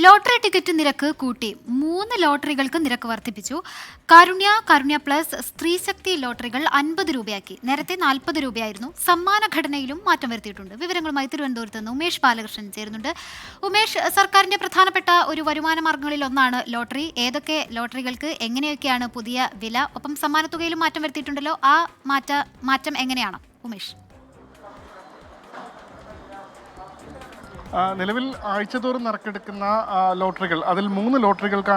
Lottery ticket നിരക്ക് കൂട്ടി 3 ലോട്ടറികൾക്ക് നിരക്ക് വർദ്ധിപ്പിച്ചു. കാരുണ്യ പ്ലസ് സ്ത്രീശക്തി ലോട്ടറികൾ 50 രൂപയാക്കി. നേരത്തെ 40 രൂപയായിരുന്നു. സമ്മാന ഘടനയിലും മാറ്റം വരുത്തിയിട്ടുണ്ട്. വിവരങ്ങളുമായി തിരുവനന്തപുരത്ത് നിന്ന് ഉമേഷ് ബാലകൃഷ്ണൻ ചേരുന്നുണ്ട്. ഉമേഷ്, സർക്കാരിന്റെ പ്രധാനപ്പെട്ട ഒരു വരുമാന മാർഗങ്ങളിൽ ഒന്നാണ് ലോട്ടറി. ഏതൊക്കെ ലോട്ടറികൾക്ക് എങ്ങനെയൊക്കെയാണ് പുതിയ വില? ഒപ്പം സമ്മാനത്തുകയിലും മാറ്റം വരുത്തിയിട്ടുണ്ടല്ലോ. ആ മാറ്റം എങ്ങനെയാണ് ഉമേഷ്? നിലവിൽ ആഴ്ചതോറും നറുക്കെടുക്കുന്ന ലോട്ടറികൾ, അതിൽ 3 ലോട്ടറികൾക്ക്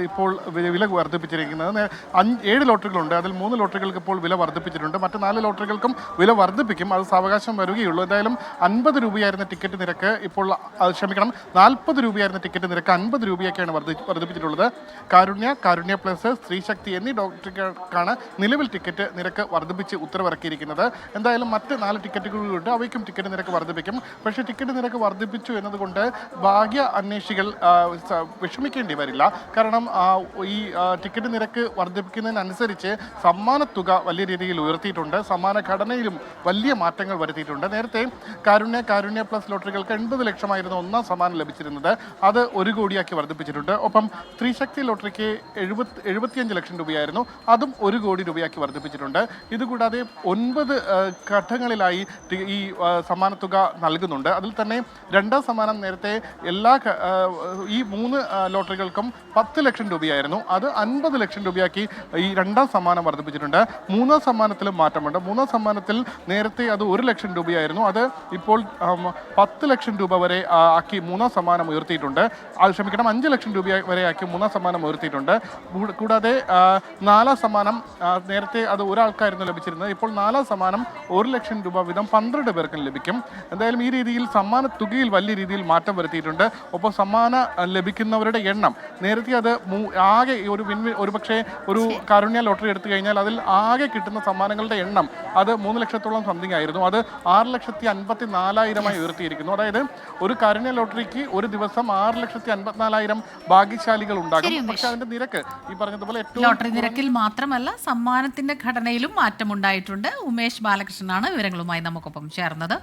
ഇപ്പോൾ വില വർദ്ധിപ്പിച്ചിരിക്കുന്നത്. 7 ലോട്ടറികളുണ്ട്, അതിൽ 3 ലോട്ടറികൾക്ക് ഇപ്പോൾ വില വർദ്ധിപ്പിച്ചിട്ടുണ്ട്. മറ്റ് 4 ലോട്ടറികൾക്കും വില വർദ്ധിപ്പിക്കും, അത് സാവകാശം വരികയുള്ളൂ. എന്തായാലും 50 രൂപയായിരുന്ന ടിക്കറ്റ് നിരക്ക് ഇപ്പോൾ 40 രൂപയായിരുന്ന ടിക്കറ്റ് നിരക്ക് 50 രൂപയൊക്കെയാണ് വർദ്ധിപ്പിച്ചിട്ടുള്ളത്. കാരുണ്യ പ്ലസ്, സ്ത്രീശക്തി എന്നീ ലോട്ടറികൾക്കാണ് നിലവിൽ ടിക്കറ്റ് നിരക്ക് വർദ്ധിപ്പിച്ച് ഉത്തരവിറക്കിയിരിക്കുന്നത്. എന്തായാലും മറ്റ് 4 ടിക്കറ്റുകളുണ്ട്, അവയ്ക്കും ടിക്കറ്റ് നിരക്ക് വർദ്ധിപ്പിക്കും. പക്ഷേ ടിക്കറ്റ് നിരക്ക് വർദ്ധിപ്പിച്ചു എന്നതുകൊണ്ട് ഭാഗ്യ അന്വേഷികൾ വിഷമിക്കേണ്ടി വരില്ല. കാരണം ഈ ടിക്കറ്റ് നിരക്ക് വർദ്ധിപ്പിക്കുന്നതിനനുസരിച്ച് സമ്മാനത്തുക വലിയ രീതിയിൽ ഉയർത്തിയിട്ടുണ്ട്. സമ്മാന ഘടനയിലും വലിയ മാറ്റങ്ങൾ വരുത്തിയിട്ടുണ്ട്. നേരത്തെ കാരുണ്യ പ്ലസ് ലോട്ടറികൾക്ക് 80 ലക്ഷമായിരുന്നു ഒന്നാം സമ്മാനം ലഭിച്ചിരുന്നത്. അത് 1 കോടിയാക്കി വർദ്ധിപ്പിച്ചിട്ടുണ്ട്. ഒപ്പം സ്ത്രീശക്തി ലോട്ടറിക്ക് 75 ലക്ഷം രൂപയായിരുന്നു, അതും 1 കോടി രൂപയാക്കി വർദ്ധിപ്പിച്ചിട്ടുണ്ട്. ഇതുകൂടാതെ 9 ഘട്ടങ്ങളിലായി ഈ സമ്മാനത്തുക നൽകുന്നുണ്ട്. അതിൽ തന്നെ രണ്ടാം സമ്മാനം നേരത്തെ ഈ 3 ലോട്ടറികൾക്കും 10 ലക്ഷം രൂപയായിരുന്നു, അത് 50 ലക്ഷം രൂപയാക്കി ഈ രണ്ടാം സമ്മാനം വർദ്ധിപ്പിച്ചിട്ടുണ്ട്. 3ാം സമ്മാനത്തിലും മാറ്റമുണ്ട്. 3ാം സമ്മാനത്തിൽ നേരത്തെ അത് 1 ലക്ഷം രൂപയായിരുന്നു, അത് ഇപ്പോൾ 10 ലക്ഷം രൂപ വരെ ആക്കി 3ാം സമ്മാനം ഉയർത്തിയിട്ടുണ്ട്. 5 ലക്ഷം രൂപ വരെ ആക്കി 3ാം സമ്മാനം ഉയർത്തിയിട്ടുണ്ട്. കൂടാതെ 4ാം സമ്മാനം നേരത്തെ അത് ഒരാൾക്കായിരുന്നു ലഭിച്ചിരുന്നത്, ഇപ്പോൾ 4ാം സമ്മാനം 1 ലക്ഷം രൂപ വീതം 12 പേർക്കും ലഭിക്കും. എന്തായാലും ഈ രീതിയിൽ സമ്മാന തുകയിൽ വലിയ രീതിയിൽ മാറ്റം വരുത്തിയിട്ടുണ്ട്. ഒപ്പം സമ്മാനം ലഭിക്കുന്നവരുടെ എണ്ണം നേരത്തെ അത് ആകെ ഒരു പക്ഷേ ഒരു കാരുണ്യ ലോട്ടറി എടുത്തു കഴിഞ്ഞാൽ അതിൽ ആകെ കിട്ടുന്ന സമ്മാനങ്ങളുടെ എണ്ണം അത് 3 ലക്ഷത്തോളം സംതിങ് ആയിരുന്നു, അത് 6,54,000 ഉയർത്തിയിരിക്കുന്നു. അതായത് ഒരു കാരുണ്യ ലോട്ടറിക്ക് ഒരു ദിവസം 6,54,000 ഭാഗ്യശാലികൾ ഉണ്ടാകും. പക്ഷെ അതിന്റെ നിരക്ക് ഈ പറഞ്ഞതുപോലെ ലോട്ടറി നിരക്കിൽ മാത്രമല്ല സമ്മാനത്തിന്റെ ഘടനയിലും മാറ്റമുണ്ടായിട്ടുണ്ട്. ഉമേഷ് ബാലകൃഷ്ണനാണ് വിവരങ്ങളുമായി നമുക്കൊപ്പം ചേർന്നത്.